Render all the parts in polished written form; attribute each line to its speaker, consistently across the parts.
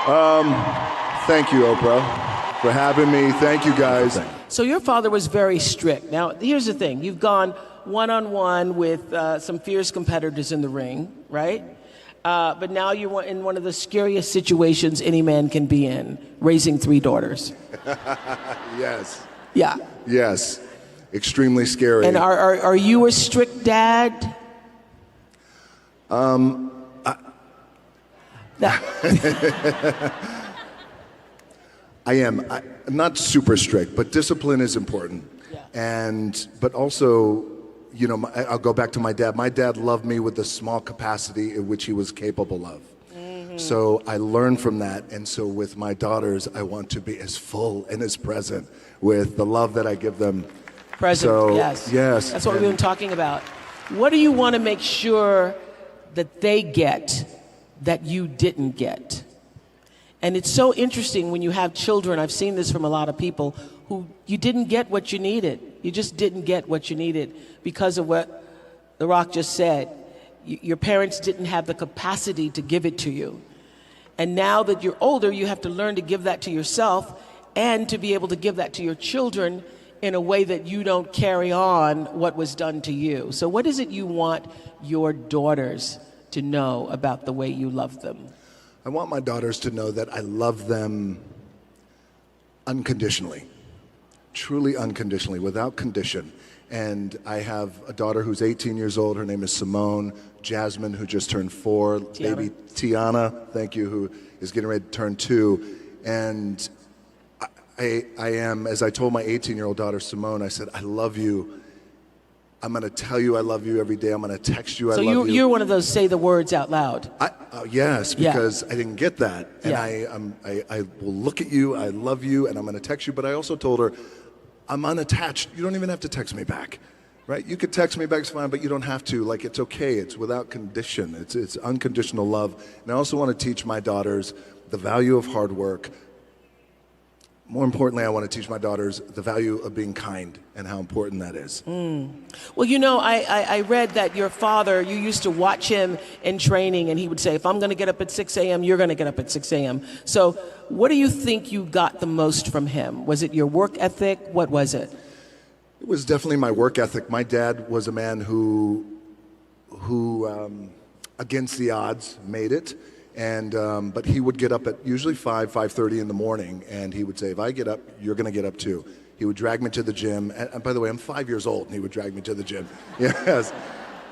Speaker 1: Thank you, Oprah, for having me. Thank you, guys.
Speaker 2: So your father was very strict. Now, here's the thing. You've gone one-on-one with some fierce competitors in the ring, right? But now you're in one of the scariest situations any man can be in, raising 3 daughters.
Speaker 1: Yes.
Speaker 2: Yeah.
Speaker 1: Yes. Extremely scary.
Speaker 2: And are you a strict dad?
Speaker 1: I am. I'm not super strict, but discipline is important. Yeah. But also, you know, I'll go back to my dad. My dad loved me with the small capacity in which he was capable of. Mm-hmm. So I learned from that. And so with my daughters, I want to be as full and as present with the love that I give them.
Speaker 2: Present,
Speaker 1: so,
Speaker 2: yes.
Speaker 1: Yes.
Speaker 2: That's what we've been talking about. What do you want to make sure that they get that you didn't get? And it's so interesting when you have children, I've seen this from a lot of people, who you didn't get what you needed. You just didn't get what you needed because of what The Rock just said. Your parents didn't have the capacity to give it to you. And now that you're older, you have to learn to give that to yourself and to be able to give that to your children in a way that you don't carry on what was done to you. So what is it you want your daughters to know about the way you love them?
Speaker 1: I want my daughters to know that I love them unconditionally, truly unconditionally, without condition. And I have a daughter who's 18 years old. Her name is Simone. Jasmine, who just turned 4.
Speaker 2: Tiana.
Speaker 1: Baby Tiana, thank you, who is getting ready to turn 2. And I am, as I told my 18-year-old daughter Simone, I said, I love you. I'm going to tell you I love you every day. I'm going to text you I love you.
Speaker 2: So you're one of those say the words out loud.
Speaker 1: Yes, because I didn't get that. And
Speaker 2: Yeah.
Speaker 1: I will look at you, I love you, and I'm going to text you. But I also told her, I'm unattached. You don't even have to text me back, right? You could text me back, it's fine, but you don't have to. Like, it's okay. It's without condition. It's unconditional love. And I also want to teach my daughters the value of hard work. More importantly, I want to teach my daughters the value of being kind and how important that is.
Speaker 2: Well, you know, I read that your father, you used to watch him in training, and he would say, if I'm going to get up at 6 a.m., you're going to get up at 6 a.m. So what do you think you got the most from him? Was it your work ethic? What was it?
Speaker 1: It was definitely my work ethic. My dad was a man who against the odds, made it. But he would get up at usually 5:30 in the morning, and he would say, if I get up, you're going to get up too. He would drag me to the gym. And by the way, I'm 5 years old, and he would drag me to the gym. Yes.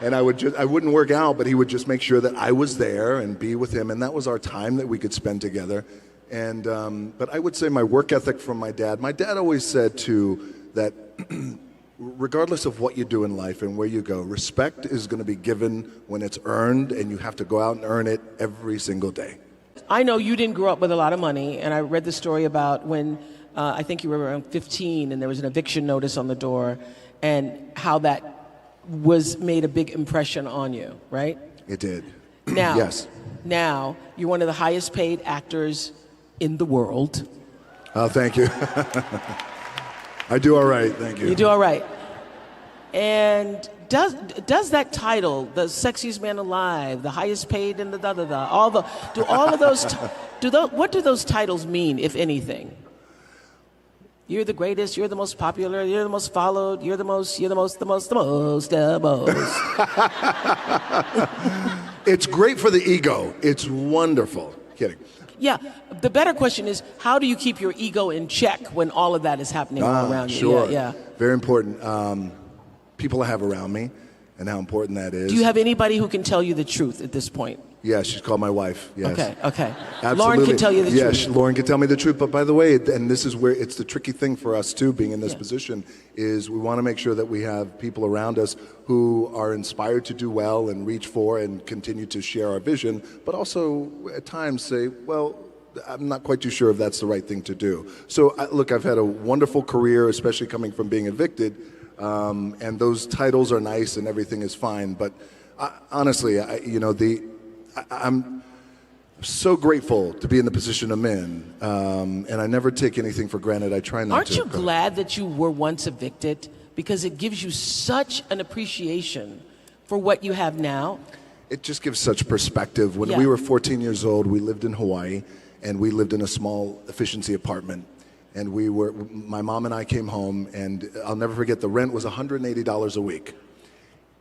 Speaker 1: And I wouldn't work out, but he would just make sure that I was there and be with him. And that was our time that we could spend together. But I would say my work ethic from my dad always said too, that regardless of what you do in life and where you go, respect is going to be given when it's earned, and you have to go out and earn it every single day.
Speaker 2: I know you didn't grow up with a lot of money, and I read the story about when I think you were around 15 and there was an eviction notice on the door, and how that made a big impression on you, right?
Speaker 1: It did.
Speaker 2: Now,
Speaker 1: yes.
Speaker 2: Now, you're one of the highest paid actors in the world.
Speaker 1: Oh, thank you. I do all right, thank you.
Speaker 2: You do all right. And does that title, the sexiest man alive, the highest paid in the what do those titles mean, if anything? You're the greatest, you're the most popular, you're the most followed, you're the most.
Speaker 1: It's great for the ego. It's wonderful. Kidding.
Speaker 2: Yeah, the better question is, how do you keep your ego in check when all of that is happening all around you?
Speaker 1: Sure.
Speaker 2: Yeah.
Speaker 1: Very important. People I have around me and how important that is.
Speaker 2: Do you have anybody who can tell you the truth at this point?
Speaker 1: Yeah, she's called my wife. Yes.
Speaker 2: Okay.
Speaker 1: Absolutely.
Speaker 2: Lauren can tell you the truth.
Speaker 1: Yes, Lauren can tell me the truth. But by the way, and this is where it's the tricky thing for us too, being in this position, is we want to make sure that we have people around us who are inspired to do well and reach for and continue to share our vision, but also at times say, well, I'm not quite too sure if that's the right thing to do. So look, I've had a wonderful career, especially coming from being evicted, and those titles are nice and everything is fine. But honestly, I'm so grateful to be in the position I'm in, and I never take anything for granted. I try not to.
Speaker 2: Aren't you glad that you were once evicted? Because it gives you such an appreciation for what you have now.
Speaker 1: It just gives such perspective. When we were 14 years old, we lived in Hawaii, and we lived in a small efficiency apartment. And my mom and I came home, and I'll never forget, the rent was $180 a week.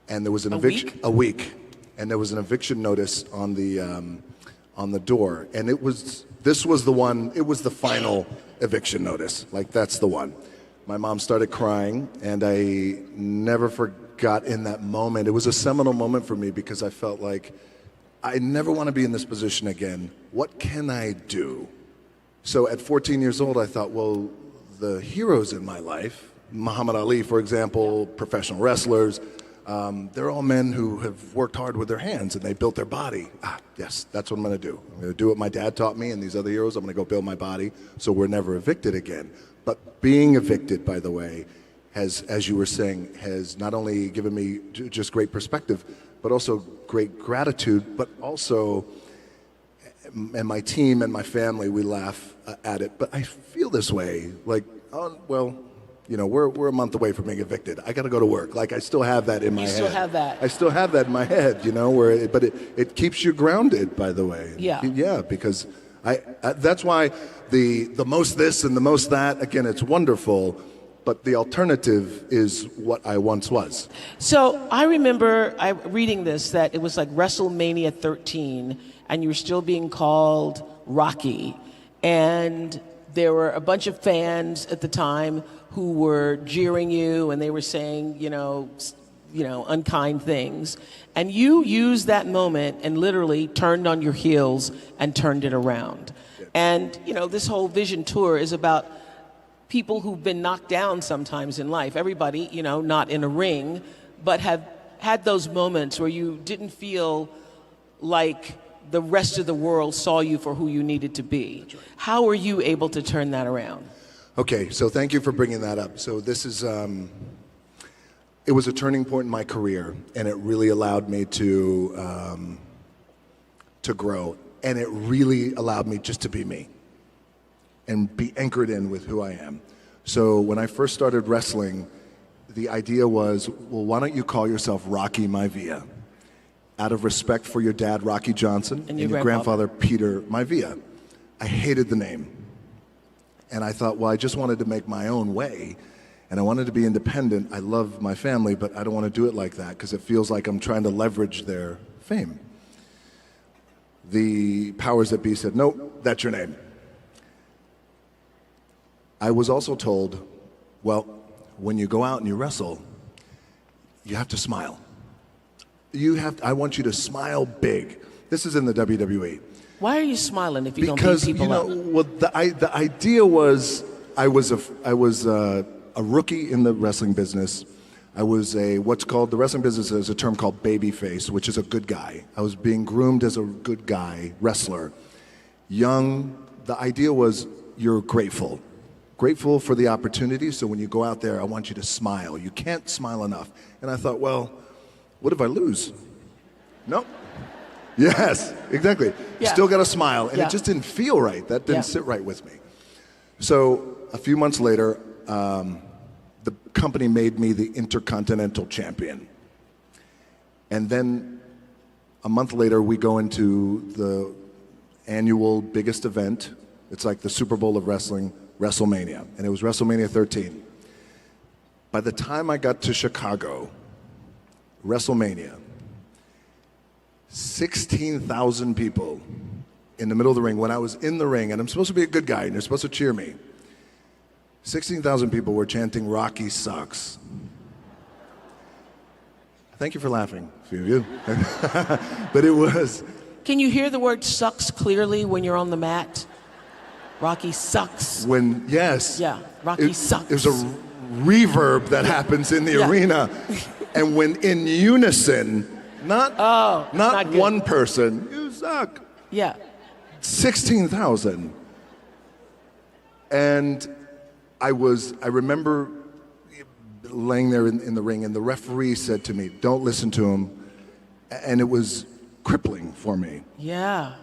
Speaker 1: And there was an eviction a week, and there was an eviction notice on the door. And this was the one, it was the final eviction notice. Like, that's the one. My mom started crying, and I never forgot in that moment. It was a seminal moment for me because I felt like I never want to be in this position again. What can I do? So at 14 years old, I thought, well, the heroes in my life, Muhammad Ali, for example, professional wrestlers, they're all men who have worked hard with their hands and they built their body. Yes, that's what I'm going to do. I'm going to do what my dad taught me and these other heroes. I'm going to go build my body so we're never evicted again. But being evicted, by the way, has, as you were saying, has not only given me just great perspective, but also great gratitude, but also, and my team and my family, we laugh at it, but I feel this way, like, oh, well, you know, we're a month away from being evicted. I got to go to work. Like, I still have that in my head.
Speaker 2: You still have that.
Speaker 1: I still have that in my head, you know, but it keeps you grounded, by the way.
Speaker 2: Yeah.
Speaker 1: Yeah, because I that's why the most this and the most that, again, it's wonderful, but the alternative is what I once was.
Speaker 2: So I remember reading this, that it was like WrestleMania 13, and you were still being called Rocky. And there were a bunch of fans at the time who were jeering you, and they were saying, you know, unkind things. And you used that moment and literally turned on your heels and turned it around. Yeah. And, you know, this whole Vision Tour is about people who've been knocked down sometimes in life. Everybody, you know, not in a ring, but have had those moments where you didn't feel like the rest of the world saw you for who you needed to be. Right. How were you able to turn that around? Okay, so thank you for bringing that up. So this is, it was a turning point in my career, and it really allowed me to grow, and it really allowed me just to be me and be anchored in with who I am. So when I first started wrestling, the idea was, well, why don't you call yourself Rocky Maivia? Out of respect for your dad, Rocky Johnson, and your grandfather, Peter Maivia. I hated the name. And I thought, well, I just wanted to make my own way, and I wanted to be independent. I love my family, but I don't want to do it like that because it feels like I'm trying to leverage their fame. The powers that be said, nope, that's your name. I was also told, well, when you go out and you wrestle, you have to smile. I want you to smile big. This is in the WWE. Why are you smiling if you don't beat people up? Because, you know, well, the idea was I was a rookie in the wrestling business. I was what's called, the wrestling business is a term called babyface, which is a good guy. I was being groomed as a good guy wrestler. Young, the idea was you're grateful. Grateful for the opportunity, so when you go out there, I want you to smile. You can't smile enough. And I thought, well, what if I lose? No. Yes, exactly. Yeah. Still got to smile. And it just didn't feel right. That didn't sit right with me. So a few months later, the company made me the Intercontinental Champion. And then a month later, we go into the annual biggest event. It's like the Super Bowl of wrestling, WrestleMania. And it was WrestleMania 13. By the time I got to Chicago, WrestleMania, 16,000 people in the middle of the ring. When I was in the ring, and I'm supposed to be a good guy, and you're supposed to cheer me, 16,000 people were chanting, "Rocky sucks." Thank you for laughing, a few of you. But it was... Can you hear the word sucks clearly when you're on the mat? Rocky sucks. Yes. Yeah, Rocky sucks. There's a reverb that happens in the arena. And when in unison, not one person, you suck. Yeah. 16,000. And I remember laying there in the ring, and the referee said to me, don't listen to him. And it was crippling for me. Yeah.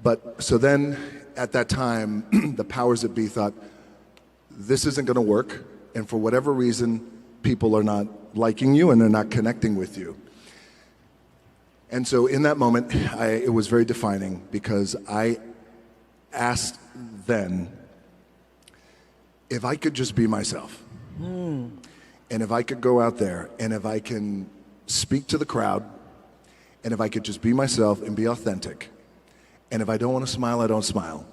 Speaker 2: But so then at that time, the powers that be thought, this isn't going to work. And for whatever reason, people are not liking you and they're not connecting with you. And so in that moment, it was very defining because I
Speaker 1: asked then if I could just be myself. And if I could go out there and if I can speak to the crowd, and if I could just be myself and be authentic, and if I don't want to smile, I don't smile.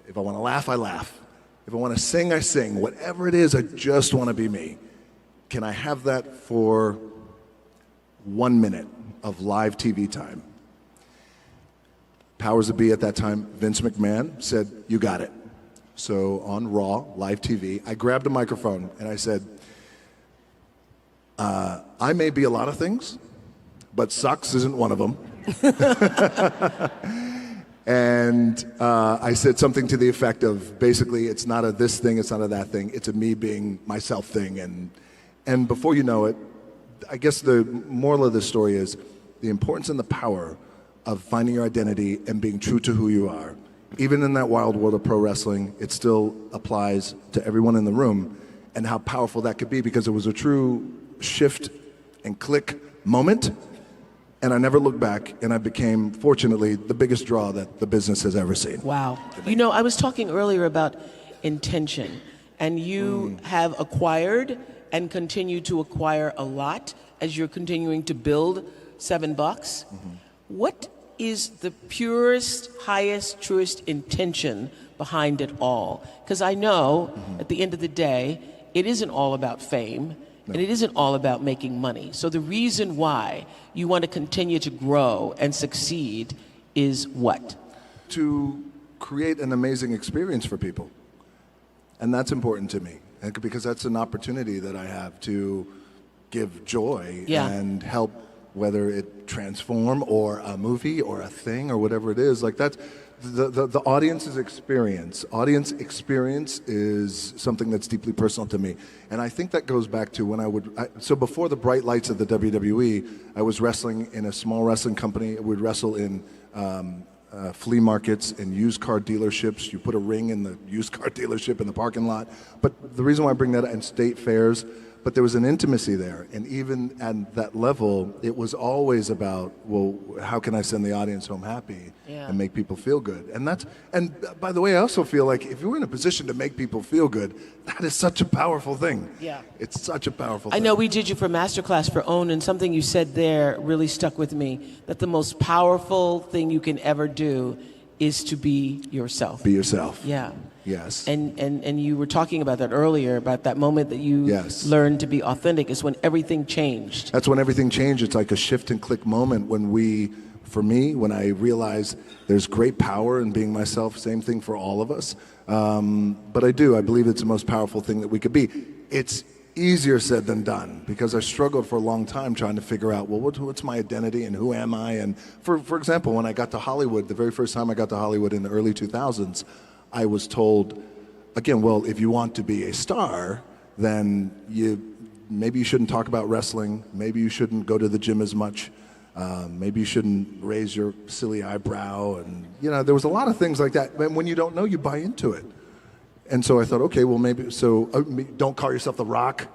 Speaker 1: If I want to laugh, I laugh. If I want to sing, I sing. Whatever it is, I just want to be me. Can I have that for 1 minute of live TV time? Powers that be at that time, Vince McMahon, said, "You got it." So on Raw, live TV, I grabbed a microphone and I said, I may be a lot of things, but sucks isn't one of them. And I said something to the effect of, basically, it's not a this thing, it's not a that thing, it's a me being myself thing. And before you know it, I guess the moral of this story is the importance and the power of finding your identity and being true to who you are. Even in that wild world of pro wrestling, it still applies to everyone in the room, and how powerful that could be, because it was a true shift and click moment, and I never looked back, and I became, fortunately, the biggest draw that the business has ever seen.
Speaker 2: Wow. You know, I was talking earlier about intention, and you have acquired and continue to acquire a lot as you're continuing to build $7. What is the purest, highest, truest intention behind it all? Because I know at the end of the day, it isn't all about fame, and it isn't all about making money. So the reason why you want to continue to grow and succeed is what?
Speaker 1: To create an amazing experience for people. And that's important to me, because that's an opportunity that I have to give joy and help, whether it transform or a movie or a thing or whatever it is. Like, that's the audience's experience. Audience experience is something that's deeply personal to me. And I think that goes back to when so before the bright lights of the WWE, I was wrestling in a small wrestling company. We'd wrestle in flea markets and used car dealerships. You put a ring in the used car dealership in the parking lot. But the reason why I bring that up, in state fairs, but there was an intimacy there. And even at that level, it was always about, well, how can I send the audience home happy and make people feel good? And by the way, I also feel like if you're in a position to make people feel good, that is such a powerful thing.
Speaker 2: Yeah.
Speaker 1: It's such a powerful thing.
Speaker 2: I know we did you for Masterclass for OWN, and something you said there really stuck with me, that the most powerful thing you can ever do is to be yourself.
Speaker 1: Be yourself.
Speaker 2: Yeah.
Speaker 1: Yes.
Speaker 2: And you were talking about that earlier, about that moment that you learned to be authentic, is when everything changed.
Speaker 1: That's when everything changed. It's like a shift and click moment for me, when I realized there's great power in being myself. Same thing for all of us. But I believe it's the most powerful thing that we could be. It's easier said than done, because I struggled for a long time trying to figure out, well, what's my identity and who am I? And for example, when I got to Hollywood, the very first time I got to Hollywood in the early 2000s, I was told, again, well, if you want to be a star, then maybe you shouldn't talk about wrestling, maybe you shouldn't go to the gym as much, maybe you shouldn't raise your silly eyebrow, and there was a lot of things like that. And when you don't know, you buy into it. And so I thought, okay, well, maybe, so don't call yourself The Rock.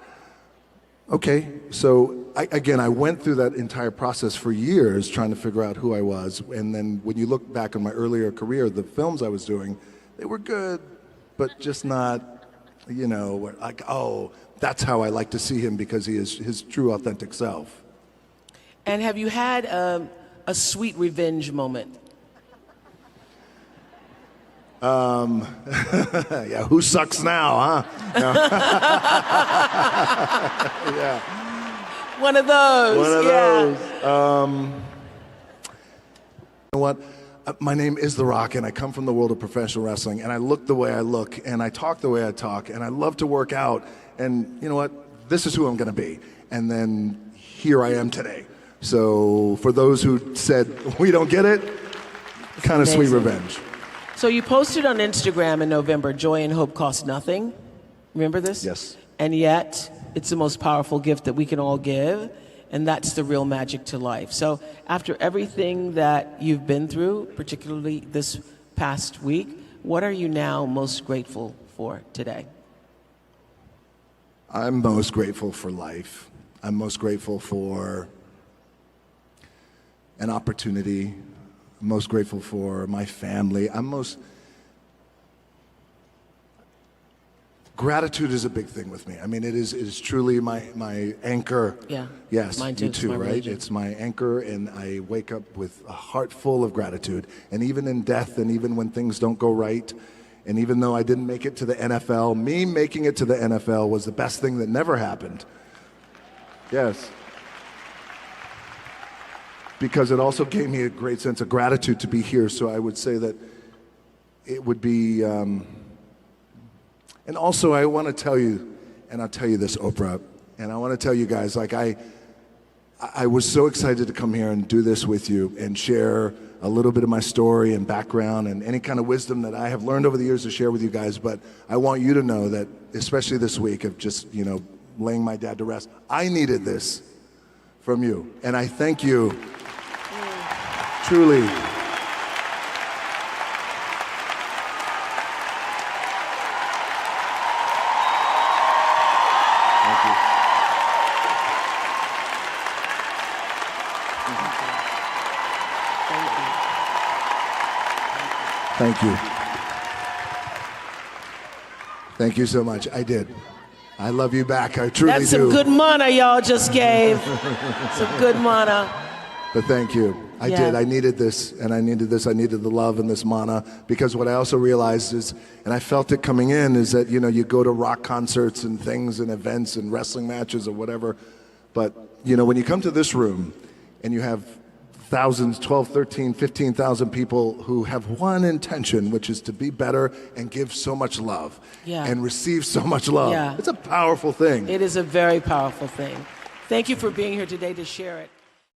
Speaker 1: Okay, so I went through that entire process for years trying to figure out who I was. And then when you look back on my earlier career, the films I was doing, they were good, but just not, like, oh, that's how I like to see him, because he is his true, authentic self.
Speaker 2: And have you had a sweet revenge moment?
Speaker 1: Yeah, who sucks now, huh? Yeah.
Speaker 2: One of those.
Speaker 1: One of those. You know what? My name is The Rock, and I come from the world of professional wrestling, and I look the way I look, and I talk the way I talk, and I love to work out, and you know what? This is who I'm going to be. And then here I am today. So for those who said, we don't get it, kind of sweet revenge.
Speaker 2: So you posted on Instagram in November, joy and hope cost nothing. Remember this?
Speaker 1: Yes.
Speaker 2: And yet, it's the most powerful gift that we can all give, and that's the real magic to life. So after everything that you've been through, particularly this past week, what are you now most grateful for today?
Speaker 1: I'm most grateful for life. I'm most grateful for an opportunity. I'm most grateful for my family. I'm most Gratitude is a big thing with me. I mean, it is truly my anchor.
Speaker 2: Yeah.
Speaker 1: Yes,
Speaker 2: Mine too.
Speaker 1: you
Speaker 2: It's
Speaker 1: too,
Speaker 2: my
Speaker 1: right?
Speaker 2: religion.
Speaker 1: It's my anchor, and I wake up with a heart full of gratitude. And even in death, and even when things don't go right, and even though I didn't make it to the NFL, me making it to the NFL was the best thing that never happened. Yes. Because it also gave me a great sense of gratitude to be here. So I would say that it would be... And also, I want to tell you, and I'll tell you this, Oprah, and I want to tell you guys, like I was so excited to come here and do this with you and share a little bit of my story and background and any kind of wisdom that I have learned over the years to share with you guys. But I want you to know that, especially this week of just, laying my dad to rest, I needed this from you. And I thank you, truly. Thank you. Thank you so much. I did. I love you back. I truly do.
Speaker 2: That's some good mana y'all just gave. Some good mana.
Speaker 1: But thank you. I did. I needed this, and I needed this. I needed the love and this mana, because what I also realized is, and I felt it coming in, is that, you go to rock concerts and things and events and wrestling matches or whatever, but, when you come to this room and you have thousands, 12, 13, 15,000 people who have one intention, which is to be better and give so much love and receive so much love. It's a powerful thing.
Speaker 2: It is a very powerful thing. Thank you for being here today to share it.